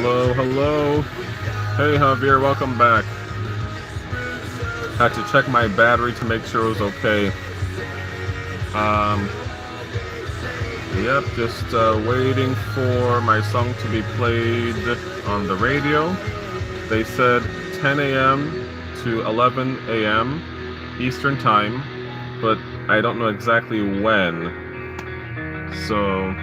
Hello, hello. Hey Javier, welcome back. Had to check my battery to make sure it was okay. Yep, just waiting for my song to be played on the radio. They said 10 a.m. to 11 a.m. Eastern Time, but I don't know exactly when. So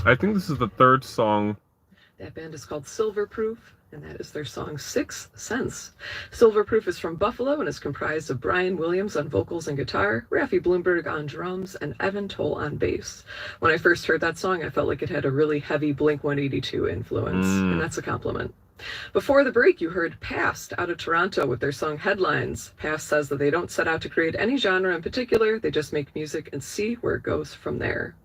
I think this is the third song. That band is called Silverproof, and that is their song 6 Cents. Silverproof is from Buffalo and is comprised of Brian Williams on vocals and guitar, Raffy Bloomberg on drums, and Evan Toll on bass. When I first heard that song, I felt like it had a really heavy Blink-182 influence, and that's a compliment. Before the break, you heard Past out of Toronto with their song Headlines. Past says that they don't set out to create any genre in particular, they just make music and see where it goes from there.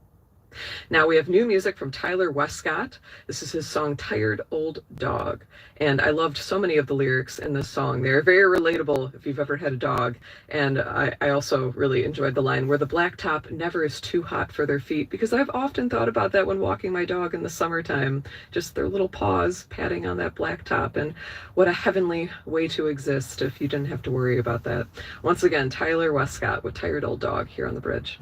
Now we have new music from Tyler Westcott. This is his song Tired Old Dog. And I loved so many of the lyrics in this song. They're very relatable if you've ever had a dog. And I also really enjoyed the line where the blacktop never is too hot for their feet, because I've often thought about that when walking my dog in the summertime. Just their little paws patting on that blacktop, and what a heavenly way to exist if you didn't have to worry about that. Once again, Tyler Westcott with Tired Old Dog here on The Bridge.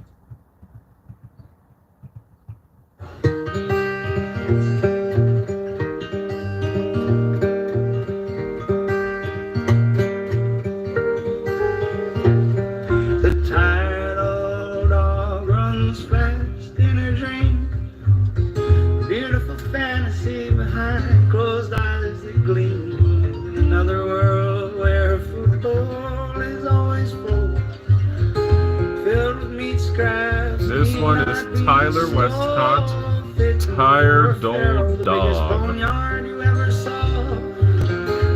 The tired old dog runs fast in her dream. Beautiful fantasy behind closed eyes that gleam. In another world where food bowl is always full, filled with meat scraps. This one is Tyler Westcott, Tired Old Dog. Boneyard you ever saw,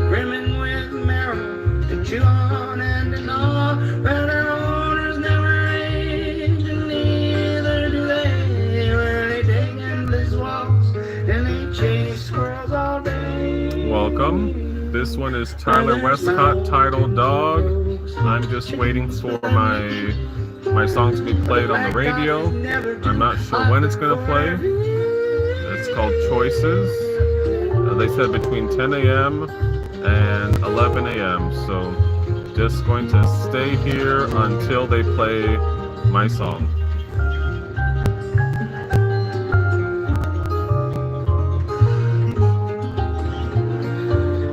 brimming with marrow to chew on and to gnaw, where their owners never age, and neither do they, where they take endless walks and they chase squirrels all day. Welcome. This one is Tyler Westcott, Tired Dog. I'm just waiting for my song to be played on the radio. I'm not sure when it's going to play. It's called Choices. They said between 10 a.m. and 11 a.m. So just going to stay here until they play my song.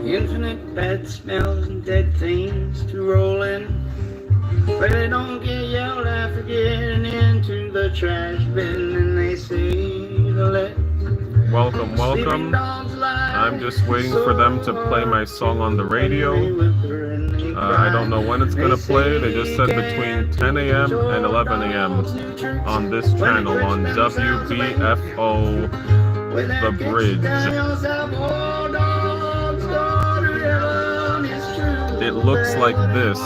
Infinite bad smells and dead things to roll in, where they don't get yelled at for getting into the trash bin, and they say to let Welcome, welcome. I'm just waiting for them to play my song on the radio. I don't know when it's going to play. They just said between 10 a.m. and 11 a.m. on this channel on WBFO The Bridge. It looks like this.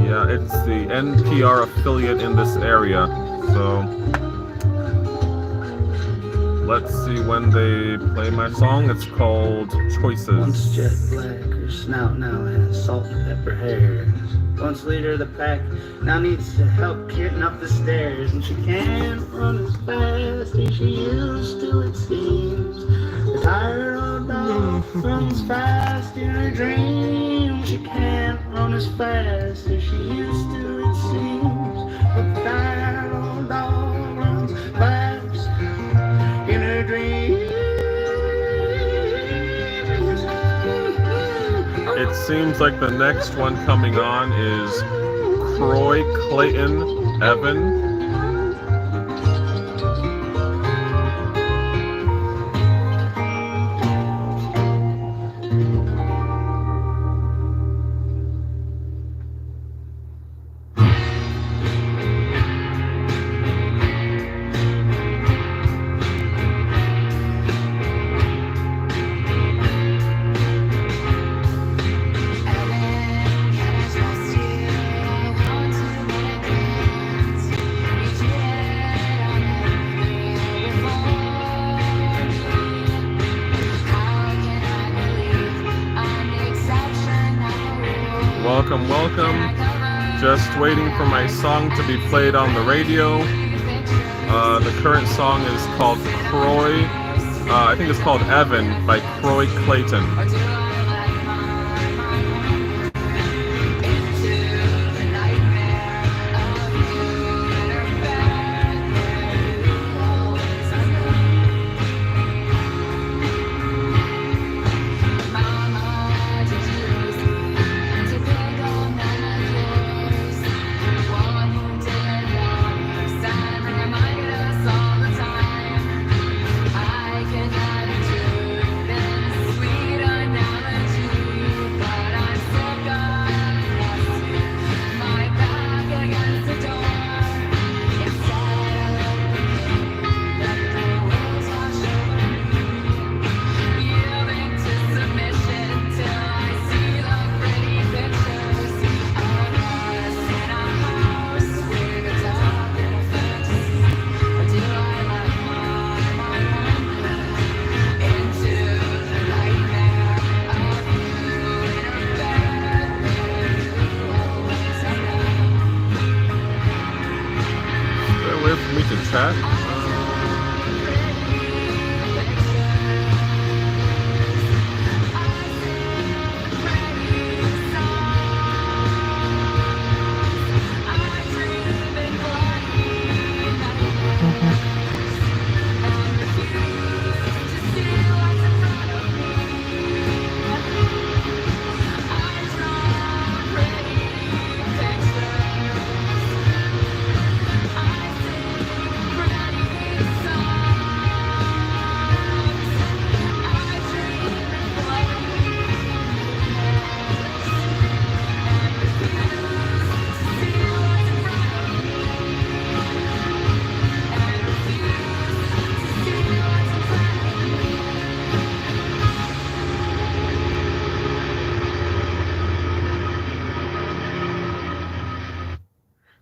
Yeah, it's the NPR affiliate in this area, so let's see when they play my song. It's called Choices. Once jet black, her snout now has salt and pepper hairs. Once leader of the pack, now needs to help getting up the stairs. And she can't run as fast as she used to, it seems. The tired old dog runs fast in her dreams. She can't run as fast as she used to, it seems. But the tired old dog runs fast in her dreams. It seems like the next one coming on is Croy Clayton Evan. welcome, welcome. Just waiting for my song to be played on the radio. The current song is called Croy. I think it's called Evan by Croy Clayton. Chat.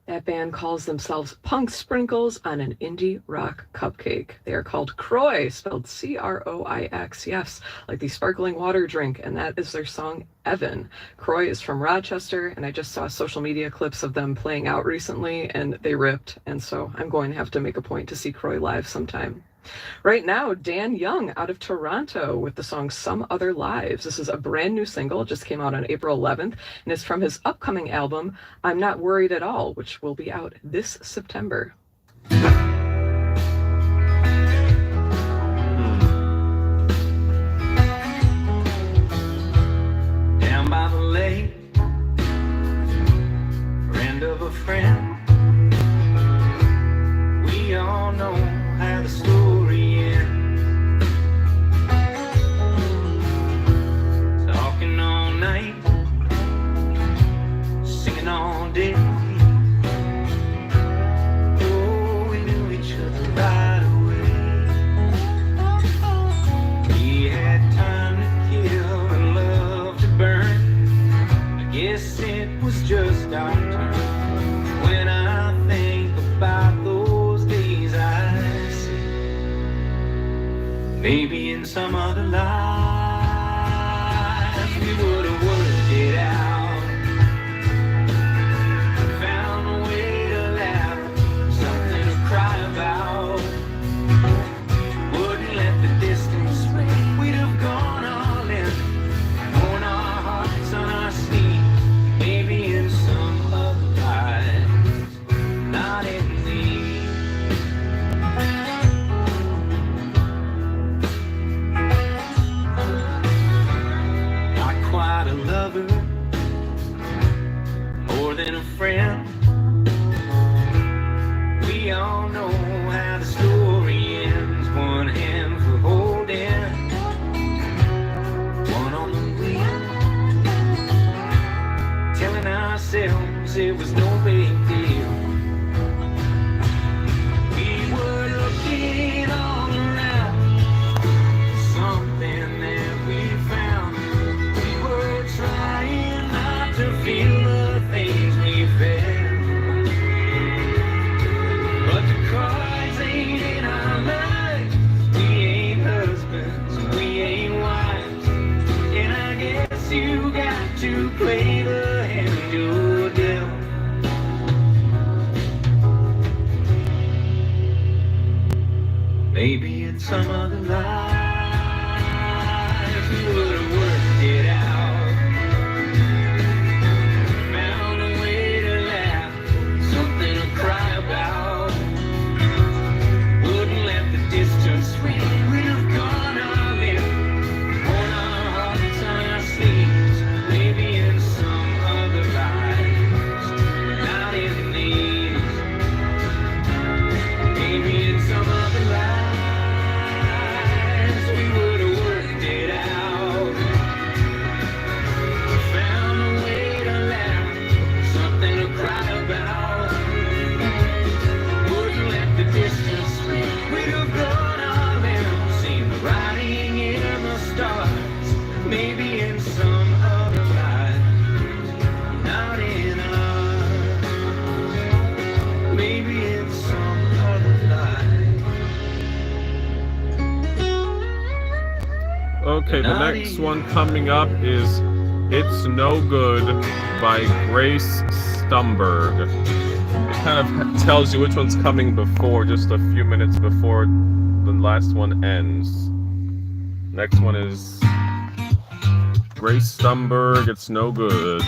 That band calls themselves Punk Sprinkles on an Indie Rock Cupcake. They are called Croy, spelled Croix, yes, like the sparkling water drink, and that is their song Evan. Croy is from Rochester, and I just saw social media clips of them playing out recently, and they ripped, and so I'm going to have to make a point to see Croy live sometime. Right now, Dan Young out of Toronto with the song Some Other Lives. This is a brand new single, just came out on April 11th, and it's from his upcoming album, I'm Not Worried at All, which will be out this September. Down by the lake, friend of a friend, we all know how the story ends. Talking all night, singing all day. Oh, we knew each other right away. We had time to kill and love to burn. I guess it was just our turn. When I think about those days I see, maybe in some other life we would have worked it out, found a way to laugh, something to cry about, wouldn't let the distance swing, we'd have gone all in, worn our hearts on our sleeve, maybe in some other life, not in these. Not quite a lover, more than a friend. We all know how the story ends. One hand for holding, one on the wheel, telling ourselves it was no big deal. We were looking all around for something that we found. We were trying not to feel the things we felt, but the cards ain't in our lives. We ain't husbands, we ain't wives, and I guess you got to play the hand some other life, we would have worked it out. Found a way to laugh, something to cry about. Wouldn't let the distance swing. We'd have gone all in, worn our hearts on our sleeves, maybe in some other lives, not in these. Maybe in some other lives, we would have worked it out. Found a way to laugh, something to cry about. Wouldn't let the distance swing. We'd have gone all in, seen the writing in the stars. Maybe in some other life, not in ours. Maybe in some other life. Okay, the next one coming up is It's No Good by Grace Stumberg. It kind of tells you which one's coming before, just a few minutes before the last one ends. Next one is Grace Stumberg, It's No Good.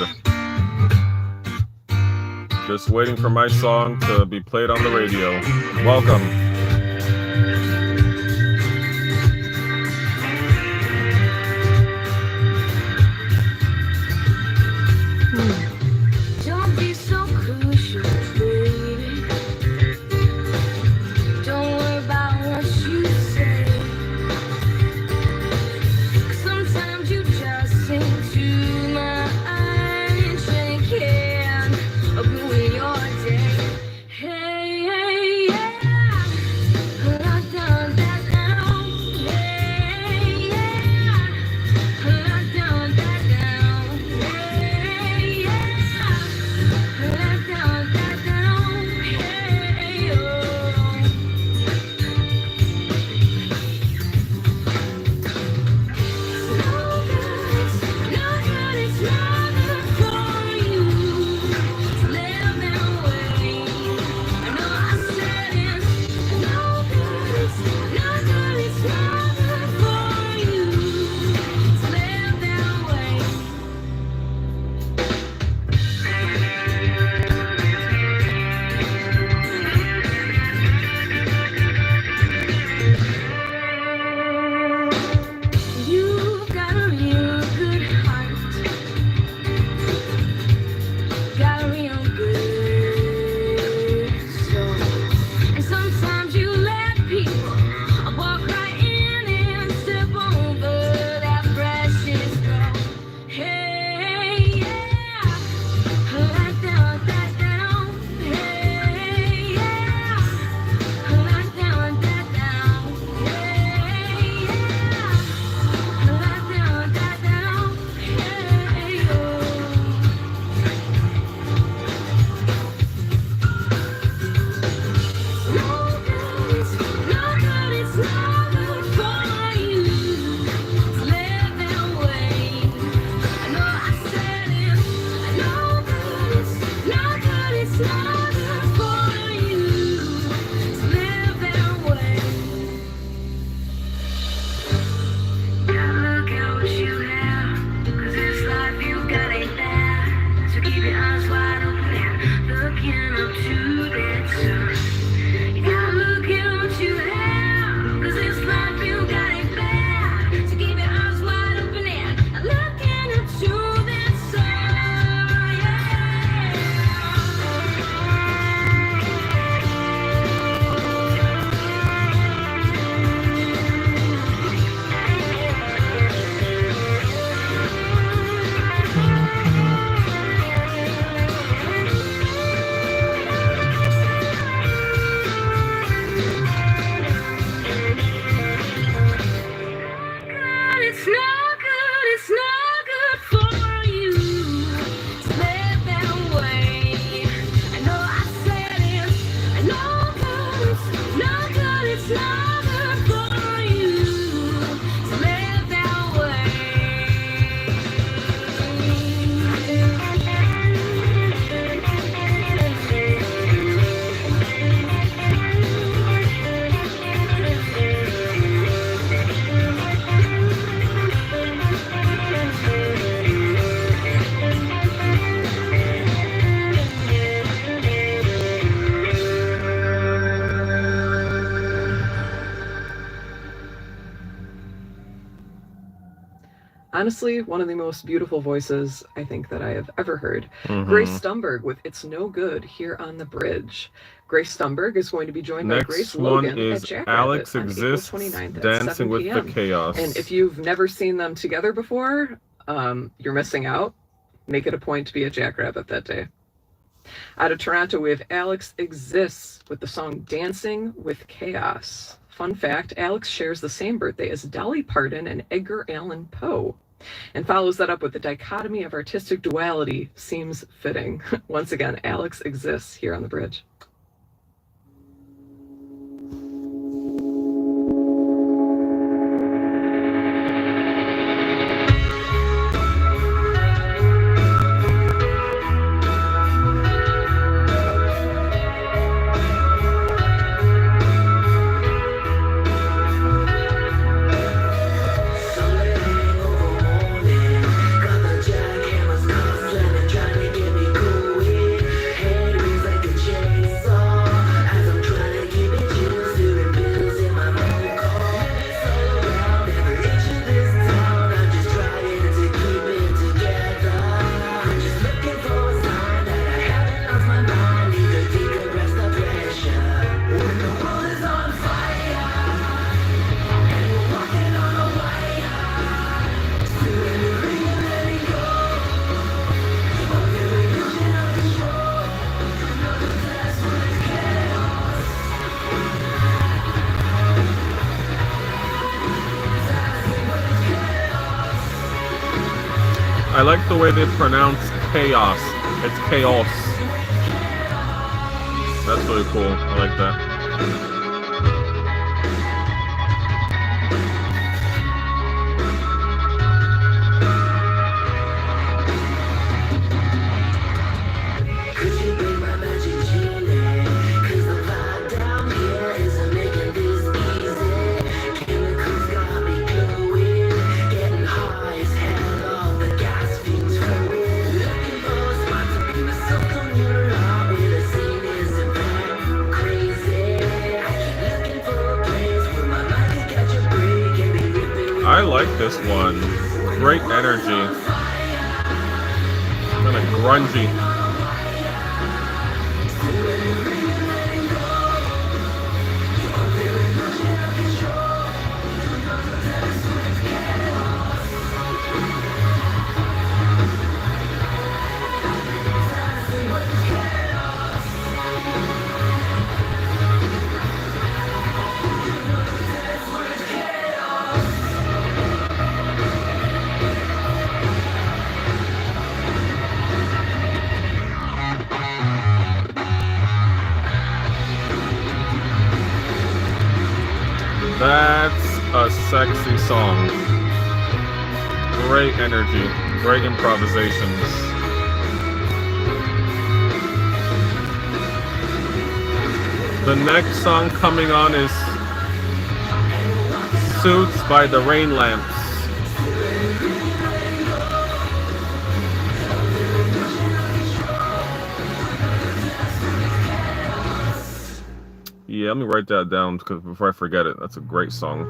Just waiting for my song to be played on the radio. Welcome. Don't be so crucial, baby. Don't worry about what you say. Sometimes you just seem too much and can ruin your day. Hey, hey, yeah. Lock down that down. Hey, yeah. Lock down that down. Hey, yeah. Lock down that down. Hey, oh. You've got a real good heart. Got a real good soul. And sometimes you let people walk right in and step over that precious gold. Hey, yeah. Let down that down. Hey, yeah. Let down that down. Hey, yeah. Let down that down. Hey, oh. No good, it's no good, it's no good for you to live that way. I know I said it. No good, it's no good, it's no good for you to live that way. Gotta look at what you have, 'cause this life you got ain't bad. So keep your eyes wide open and looking up to that sun. You gotta look at what you have, 'cause this life you got ain't bad. So keep your eyes wide open and looking up to that sun. It's no good for you to live that way. I know I said it. No good, it's no good, it's no good for you to live that way. Honestly, one of the most beautiful voices I think that I have ever heard. Mhm. Grace Stumberg with It's No Good here on the bridge. Grace Stumberg is going to be joined by Grace Next one Logan at is Jackrabbit Alex on April Exists 29th at Dancing 7 with the p.m. Chaos. And if you've never seen them together before, you're missing out. Make it a point to be at Jackrabbit that day. Out of Toronto, we have Alex Exists with the song Dancing with Chaos. Fun fact, Alex shares the same birthday as Dolly Parton and Edgar Allan Poe, and follows that up with the dichotomy of artistic duality seems fitting. Once again, Alex Exists here on the bridge. I like the way they pronounce chaos. It's chaos. That's really cool. I like that. I like this one. Great energy. Kind of grungy. That's a sexy song. Great energy, great improvisations. The next song coming on is Suits by the Rain Lamps. Yeah, let me write that down because before I forget it. That's a great song.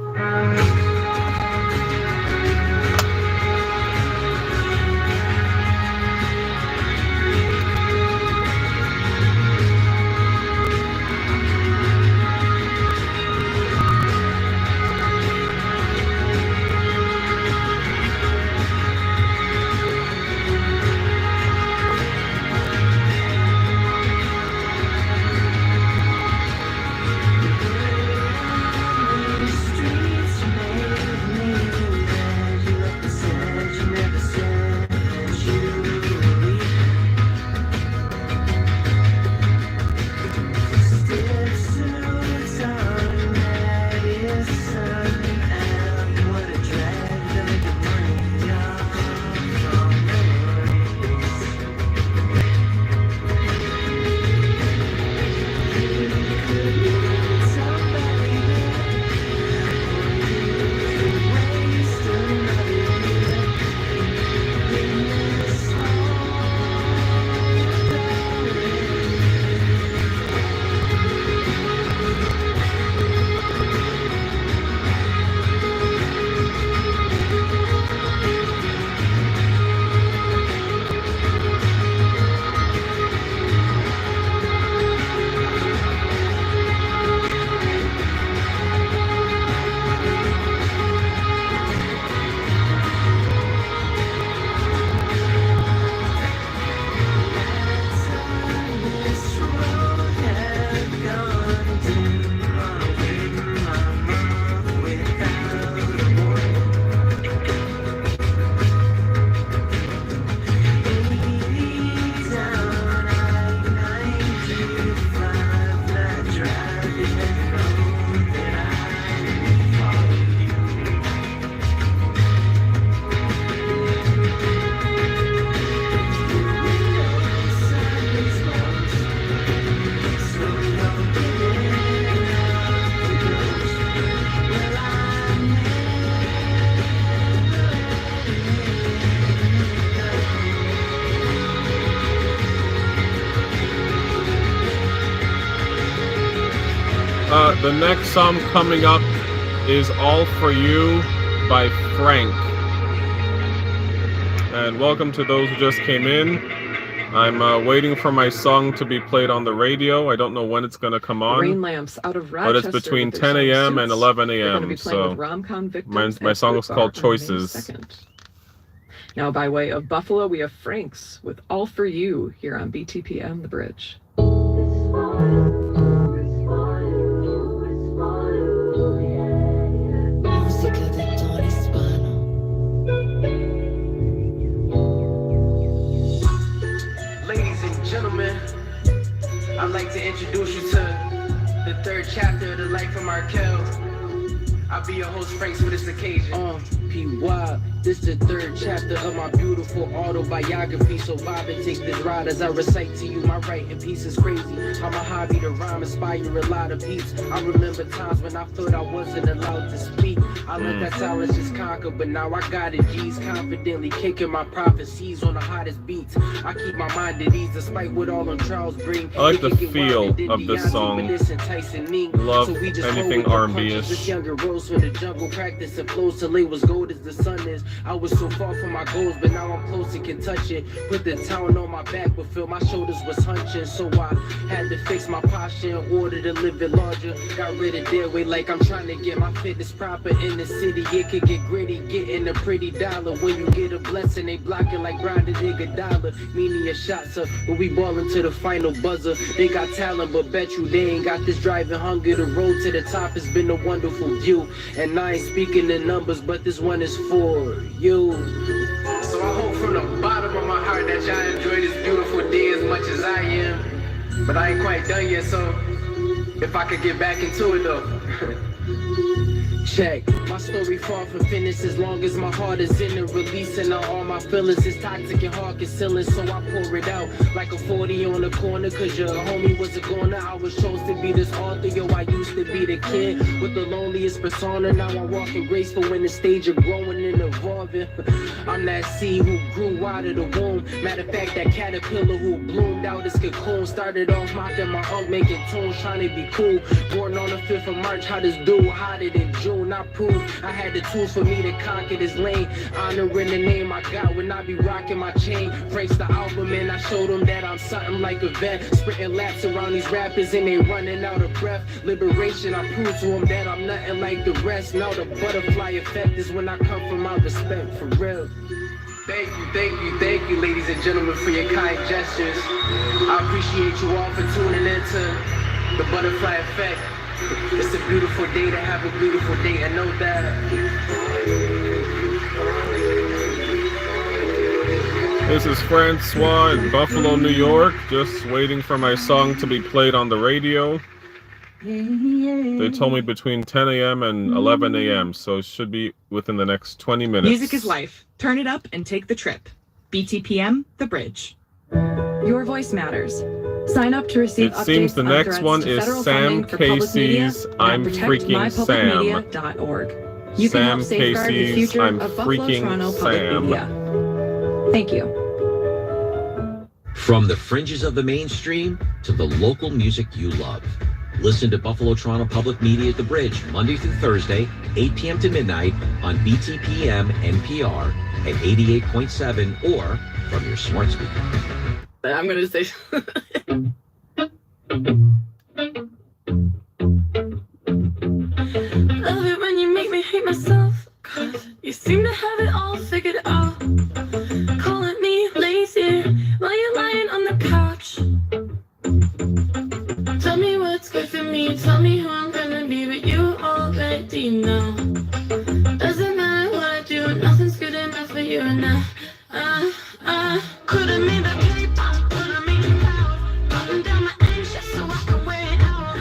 The next song coming up is All For You by Frank. And welcome to those who just came in. I'm waiting for my song to be played on the radio. I don't know when it's going to come on. Rain Lamps out of But Rochester. it's between with their 10 song a.m. and Suits. 11 They're going to a.m. be playing with So Rom-Com Victims my at song Fruit is called Bar on May Choices. 2nd. Now, by way of Buffalo, we have Frank's with All For You here on BTPM The Bridge. Ladies and gentlemen, I'd like to introduce you to the third chapter of the life of Markel. I'll be your host, Franks, for this occasion. P.Y. This the third chapter of my beautiful autobiography. So vibe and take this ride as I recite to you my writing piece is crazy. I'm a hobby to rhyme, inspire a lot of peeps. I remember times when I thought I wasn't allowed to speak. I let that silence just conquer, but now I got it. G's confidently kicking my prophecies on the hottest beats. I keep my mind at ease despite what all them trials bring. I like the feel of this song. Love anything R&B-ish. This younger rose from the jungle, practice and flows till it was gold as the sun is. I was so far from my goals, but now I'm close and can touch it. Put the town on my back, but feel my shoulders was hunching. So I had to fix my posture in order to live it larger. Got rid of dead weight like I'm trying to get my fitness proper in the city. It could get gritty, getting a pretty dollar. When you get a blessing, they block it like grinding nigga dollar. Meaning your shots up, but we ballin' to the final buzzer. They got talent, but bet you they ain't got this driving hunger. The road to the top has been a wonderful view. And I ain't speaking in numbers, but this one is for you. So I hope from the bottom of my heart that y'all enjoy this beautiful day as much as I am. But I ain't quite done yet, so if I could get back into it though. Check. My story far from finished as long as my heart is in it. Releasing out all my feelings is toxic and hard concealing. So I pour it out like a 40 on the corner. Cause your homie was a goner. I was chose to be this author. Yo, I used to be the kid with the loneliest persona. Now I'm walking graceful in the stage of growing and evolving. I'm that seed who grew out of the womb. Matter of fact, that caterpillar who bloomed out his cocoon. Started off mocking my unk, making tunes, trying to be cool. Born on the 5th of March, how this dude hotter than June. I proved I had the tools for me to conquer this lane. Honoring the name I got when I be rocking my chain. Frank's the album and I showed them that I'm something like a vet. Sprinting laps around these rappers and they running out of breath. Liberation, I proved to them that I'm nothing like the rest. Now the butterfly effect is when I come from my respect, for real. Thank you, ladies and gentlemen, for your kind gestures. I appreciate you all for tuning in to the butterfly effect. It's a beautiful day to have a beautiful day, and know that. This is franSWA in Buffalo, New York. Just waiting for my song to be played on the radio. They told me between 10 a.m. and 11 a.m., so it should be within the next 20 minutes. Music is life. Turn it up and take the trip. BTPM, The Bridge. Your voice matters. Sign up to receive It seems updates the on next threats one to is federal Sam funding for public media Casey's and I'm Freaking Sam. protectmypublicmedia.org. You can Sam help safeguard the Casey's future I'm of Buffalo Freaking Toronto public Sam. media. Thank you. From the fringes of the mainstream to the local music you love. Listen to Buffalo Toronto Public Media at The Bridge, Monday through Thursday, 8 p.m. to midnight on BTPM NPR at 88.7 or from your smart speaker. I'm going to say... Love it when you make me hate myself, 'cause you seem to have it all figured out. Calling me lazy while you're lying on the couch. Tell me what's good for me, tell me who I'm gonna be, but you already know. Doesn't matter what I do, nothing's good enough for you, and I could've made the cake pop, could've made it loud, button down my edge just so I could wear it out. I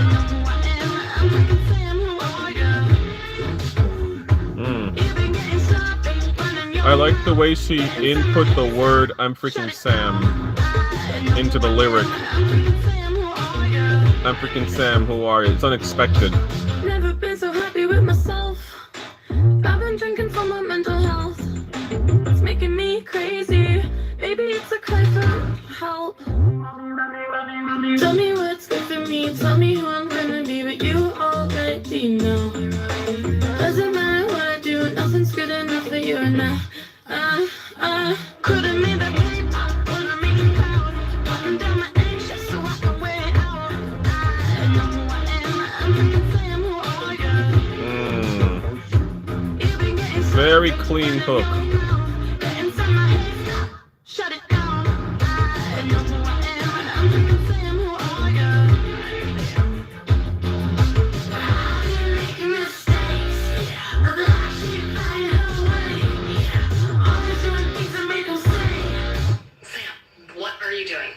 know who I am, I'm freaking Sam, who are you? You've been getting sloppy, running your I like the way she input the word I'm Freaking Sam into the lyric. I'm Freaking Sam, who are you? It's unexpected. Never been so happy with myself. I've been drinking for my mental health. It's making me crazy. Maybe it's a cry for help. Tell me what's good for me. Tell me who I'm gonna be. you know. Doesn't matter what I do, nothing's good enough for you and I couldn't mean that wanna make you proud. Button down my anxious so I can wear it out. I know who I am, I'm say I'm who I am. You've been getting Very clean hook. inside my head, stop, shut it down. I know who I am, I'm say I'm who I am. Making mistakes, but the action you find her way. Always doing things that make them say. Sam, what are you doing?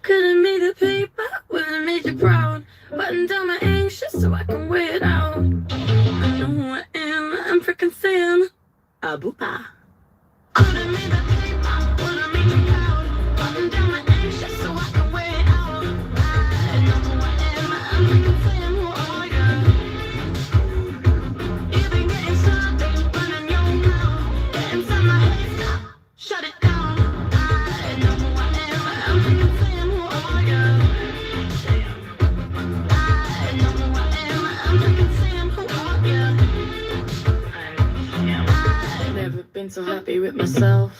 Couldn't make the paper, wouldn't make you proud. Button down my anxious so I can wear it out. I know who I am, I'm freaking Sam. Abupa. Couldn't make the paper, wouldn't make you proud. Button down my anxious so I can wear it out. I know who I am, I'm freaking Sam. Who are you? You've been getting started, running your mouth. Get inside my head, stop, shut it down. I know who I am, I'm freaking Sam. Who are you? Sam. I know who I am, I'm freaking Sam. Who are you? I've never been so happy with myself.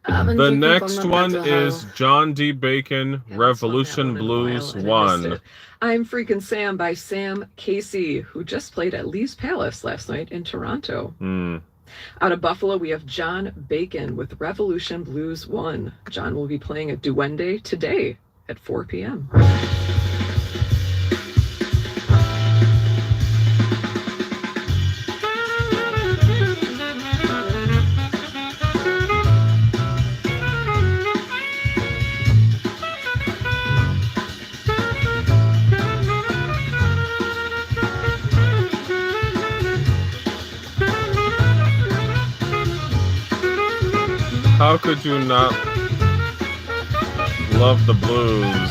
I've been The drinking next from my one mental is health. John D. Bacon, Haven't Revolution sung that one in a Blues while, and I missed 1. it. I'm Freaking Sam by Sam Casey, who just played at Lee's Palace last night in Toronto. Out of Buffalo, we have John Bacon with Revolution Blues 1. John will be playing at Duende today at 4 p.m. How could you not love the blues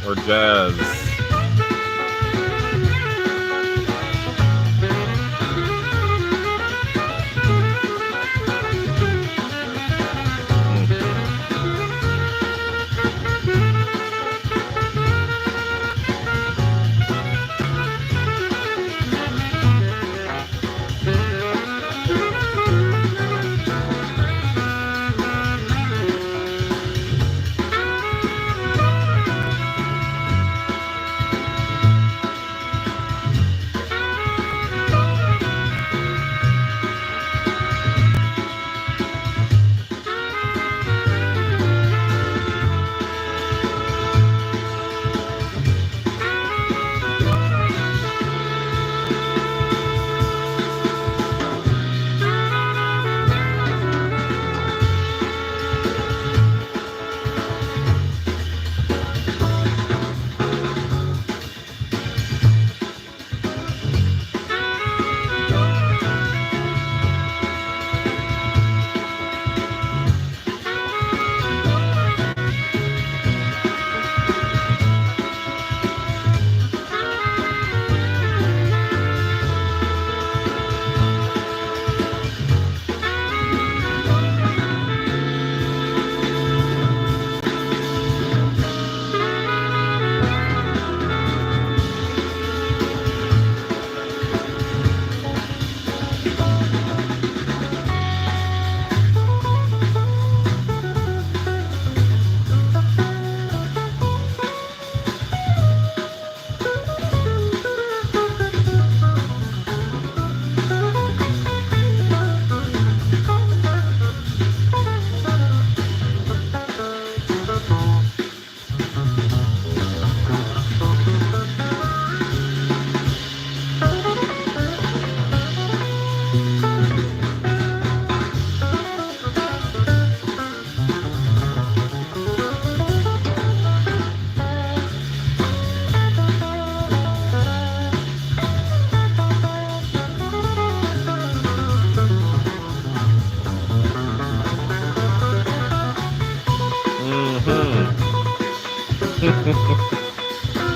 or jazz?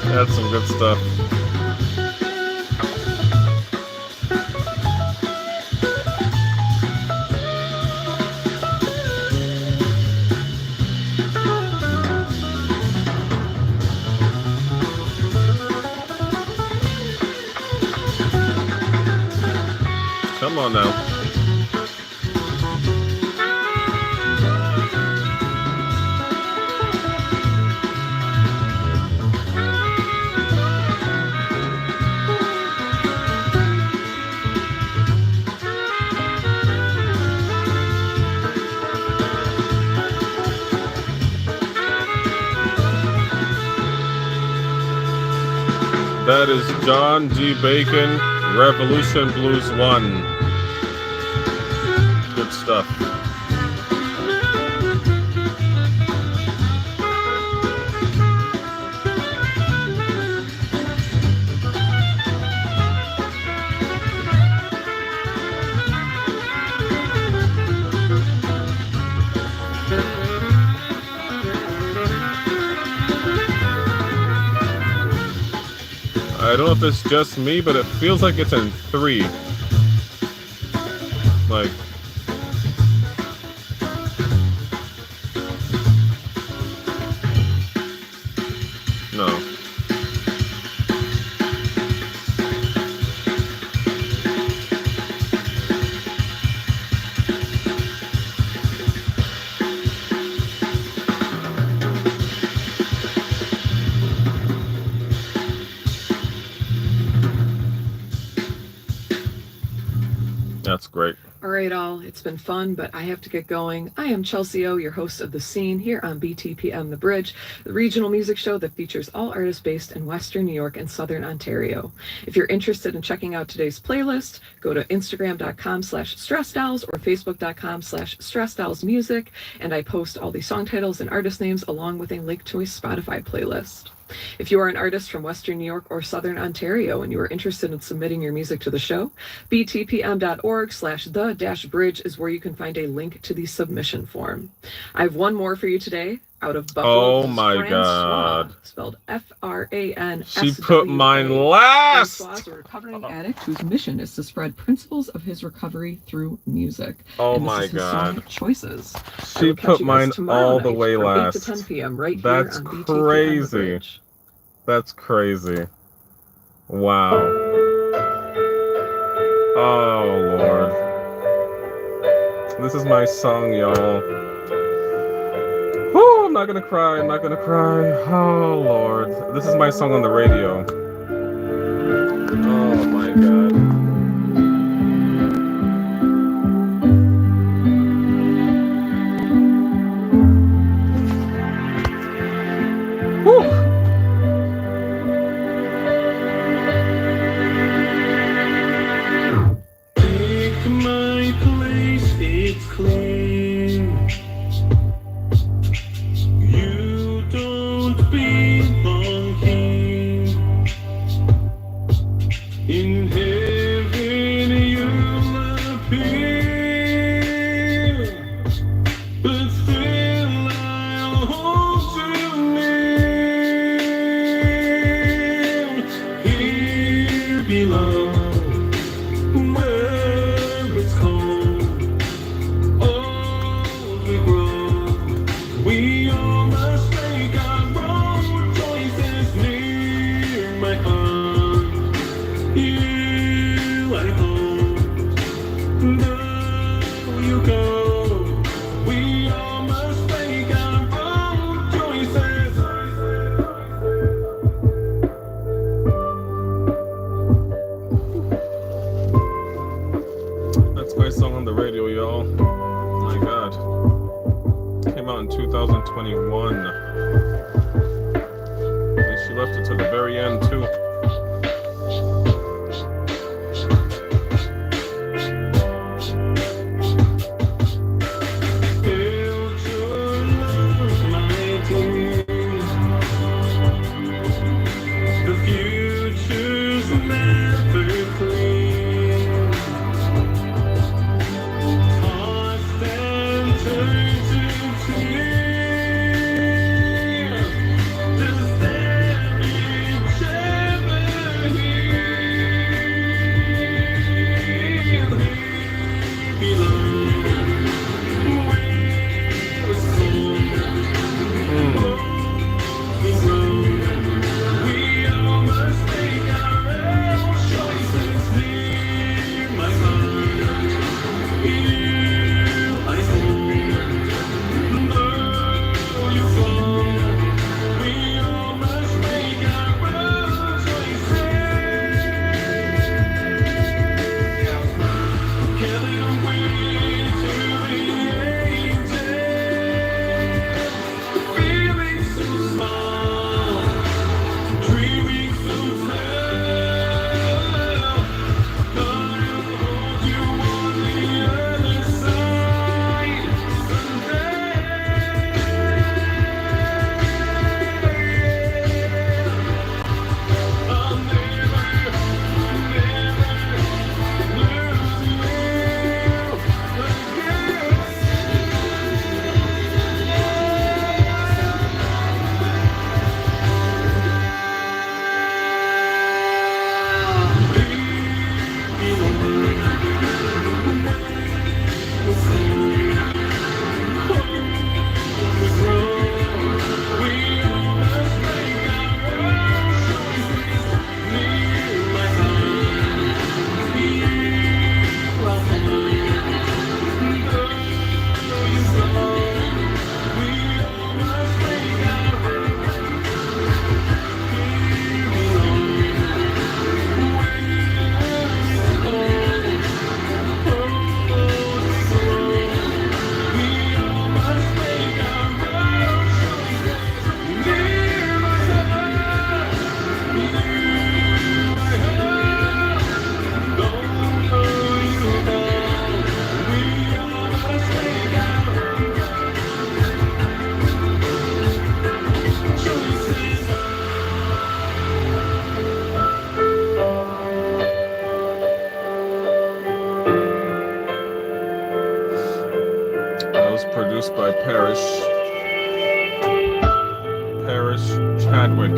That's some good stuff. on now. That is John D. Bacon, Revolution Blues 1. Good stuff. I don't know if it's just me, but it feels like it's in 3. Like, no. That's great. All right, all. It's been fun, but I have to get going. I am Chelsea O, your host of The Scene here on BTPM The Bridge, the regional music show that features all artists based in Western New York and Southern Ontario. If you're interested in checking out today's playlist, go to Instagram.com/StressDolls or Facebook.com/StressDollsMusic, and I post all the song titles and artist names along with a link to a Spotify playlist. If you are an artist from Western New York or Southern Ontario and you are interested in submitting your music to the show, btpm.org/the-bridge is where you can find a link to the submission form. I have one more for you today out of Buffalo. Oh my God. Spelled FRANSWA. She put mine last. franSWA's a recovering addict whose mission is to spread principles of his recovery through music. Oh and this my is his God. song Choices. I She will catch put you guys mine tomorrow all the night way from 8 last. to 10 p.m. right That's here on BTPM The crazy. Bridge. That's crazy. Wow. Oh, Lord. This is my song, y'all. Whew, I'm not gonna cry. I'm not gonna cry. Oh, Lord. This is my song on the radio. Oh, my God. Whew. Take my place, it's clear. You don't belong here. In heaven you'll appear, but still I'll hold you near. Here below, where it's cold, old we grow. We all must make our own choices. Near my heart, you I hold. Though you go, we all must make our own choices. That's my song on the radio, y'all. My God. Came out in 2021. And she left it to the very end, too. Build your love, my dear. The future's never clear. Tossed and turned to tears. This damage That was produced by Parrish Chadwick. I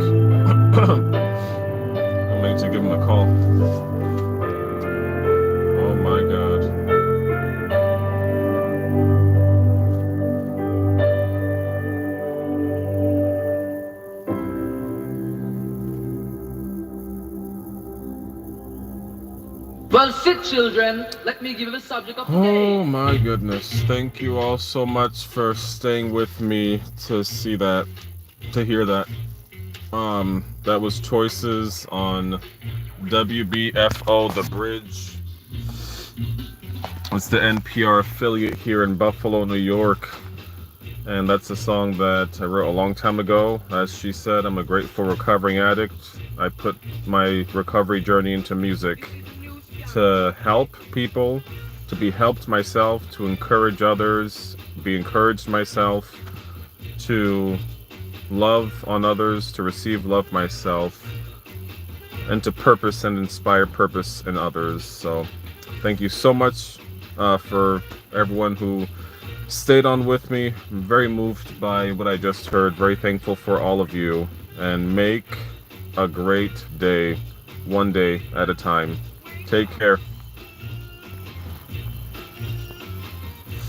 need to give him a call. Oh my god. Well, sit, children. Let me give you the subject of the day. Oh my goodness. Thank you all so much for staying with me to see that, to hear that. That was Choices on WBFO The Bridge. It's the NPR affiliate here in Buffalo, New York. And that's a song that I wrote a long time ago. As she said, I'm a grateful recovering addict. I put my recovery journey into music to help people, to be helped myself, to encourage others, be encouraged myself, to love on others, to receive love myself, and to purpose and inspire purpose in others. So thank you so much for everyone who stayed on with me. I'm very moved by what I just heard, very thankful for all of you, and make a great day, one day at a time. Take care.